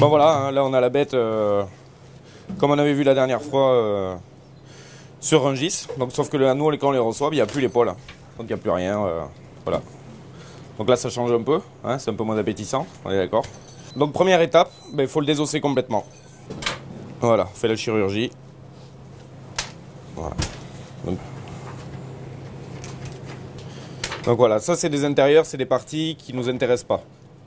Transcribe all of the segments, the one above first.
Bon voilà, hein, là on a la bête comme on avait vu la dernière fois sur Rungis. Donc sauf que nous quand on les reçoit, il n'y a plus les poils. Donc il n'y a plus rien. Voilà. Donc là ça change un peu, hein, c'est un peu moins appétissant, on est d'accord. Donc première étape, il faut le désosser complètement. Voilà, on fait la chirurgie. Voilà. Donc voilà, ça c'est des intérieurs, c'est des parties qui ne nous intéressent pas.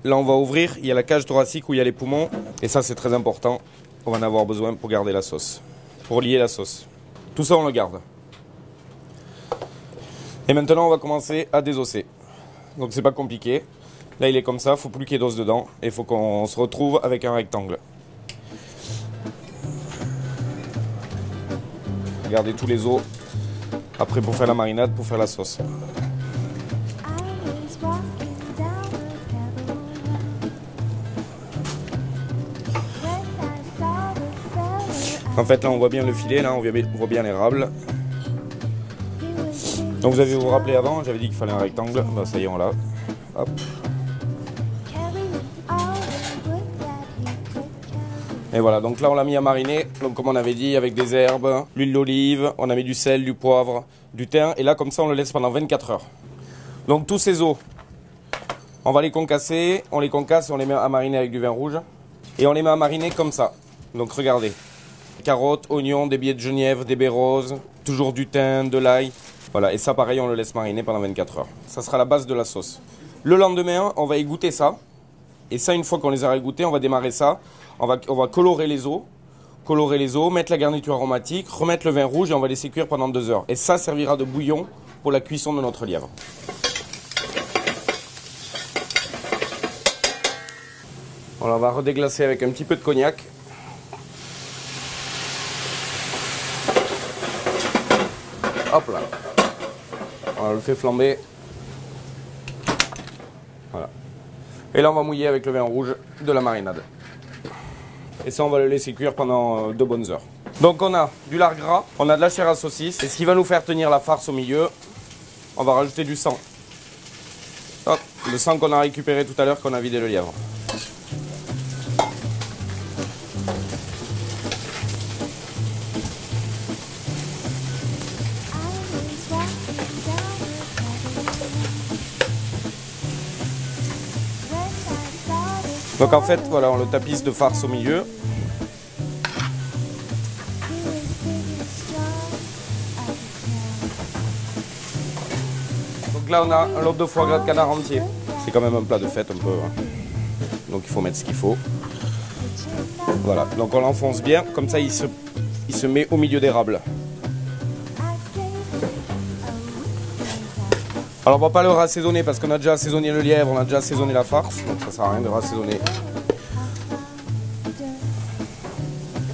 Là on va ouvrir, il y a la cage thoracique où il y a les poumons. Et ça c'est très important, on va en avoir besoin pour garder la sauce. Pour lier la sauce. Tout ça on le garde. Et maintenant on va commencer à désosser. Donc c'est pas compliqué. Là il est comme ça, il ne faut plus qu'il y ait d'os dedans. Et il faut qu'on se retrouve avec un rectangle. Regardez tous les os. Après pour faire la marinade, pour faire la sauce. En fait là on voit bien le filet, là on voit bien les rables. Donc vous avez vous rappelé avant, j'avais dit qu'il fallait un rectangle. Ben, ça y est, on l'a. Hop. Et voilà, donc là on l'a mis à mariner, donc comme on avait dit, avec des herbes, l'huile d'olive, on a mis du sel, du poivre, du thym, et là comme ça on le laisse pendant 24 heures. Donc tous ces os, on va les concasser, on les concasse et on les met à mariner avec du vin rouge. Et on les met à mariner comme ça. Donc regardez, carottes, oignons, des billets de genièvre, des baies roses, toujours du thym, de l'ail. Voilà, et ça pareil on le laisse mariner pendant 24 heures. Ça sera la base de la sauce. Le lendemain, on va égoutter ça. Et ça, une fois qu'on les a égouttés, on va démarrer ça. On va colorer les os, mettre la garniture aromatique, remettre le vin rouge et on va laisser cuire pendant 2 heures. Et ça servira de bouillon pour la cuisson de notre lièvre. Alors, on va redéglacer avec un petit peu de cognac. Hop là. On le fait flamber. Voilà. Et là, on va mouiller avec le vin rouge de la marinade. Et ça, on va le laisser cuire pendant 2 bonnes heures. Donc, on a du lard gras, on a de la chair à saucisse. Et ce qui va nous faire tenir la farce au milieu, on va rajouter du sang. Hop, le sang qu'on a récupéré tout à l'heure, qu'on a vidé le lièvre. Donc en fait, voilà, on le tapisse de farce au milieu. Donc là, on a un lot de foie gras de canard entier. C'est quand même un plat de fête un peu. Hein. Donc il faut mettre ce qu'il faut. Voilà, donc on l'enfonce bien, comme ça il se met au milieu des rables. Alors on va pas le rassaisonner parce qu'on a déjà assaisonné le lièvre, on a déjà assaisonné la farce, donc ça sert à rien de rassaisonner.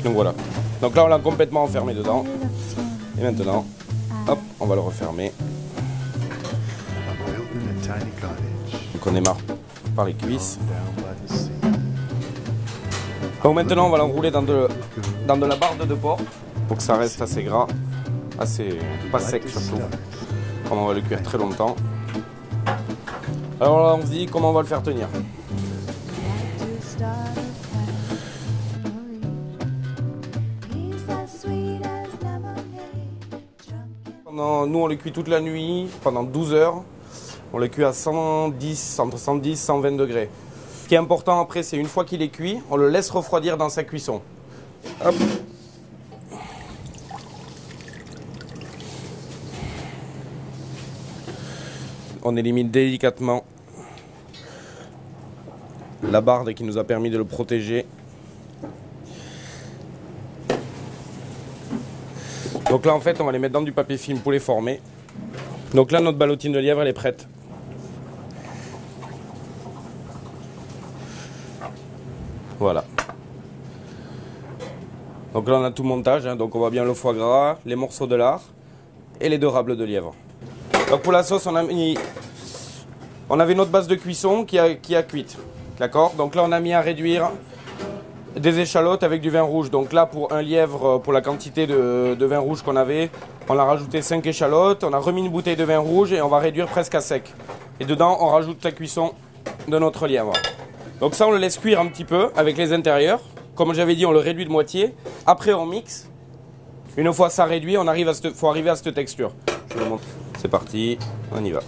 Donc voilà. Donc là on l'a complètement enfermé dedans. Et maintenant, hop, on va le refermer. Donc on démarre par les cuisses. Donc maintenant on va l'enrouler dans de la barde de porc pour que ça reste assez gras, assez pas sec surtout. On va le cuire très longtemps. Alors là on se dit comment on va le faire tenir. Nous on le cuit toute la nuit pendant 12 heures. On le cuit à 110, entre 110 et 120 degrés. Ce qui est important après, c'est une fois qu'il est cuit, on le laisse refroidir dans sa cuisson. Hop. On élimine délicatement la barde qui nous a permis de le protéger. Donc là en fait on va les mettre dans du papier film pour les former. Donc là notre ballotine de lièvre elle est prête. Voilà. Donc là on a tout le montage, hein. Donc on voit bien le foie gras, les morceaux de lard et les 2 rables de lièvre. Donc pour la sauce on avait notre base de cuisson qui a cuite. D'accord. Donc là on a mis à réduire des échalotes avec du vin rouge. Donc là pour un lièvre, pour la quantité de vin rouge qu'on avait, on a rajouté 5 échalotes, on a remis une bouteille de vin rouge et on va réduire presque à sec. Et dedans on rajoute la cuisson de notre lièvre. Donc ça, on le laisse cuire un petit peu avec les intérieurs. Comme j'avais dit, on le réduit de moitié. Après, on mixe. Une fois ça réduit, faut arriver à cette texture. Je vous le montre. C'est parti, on y va.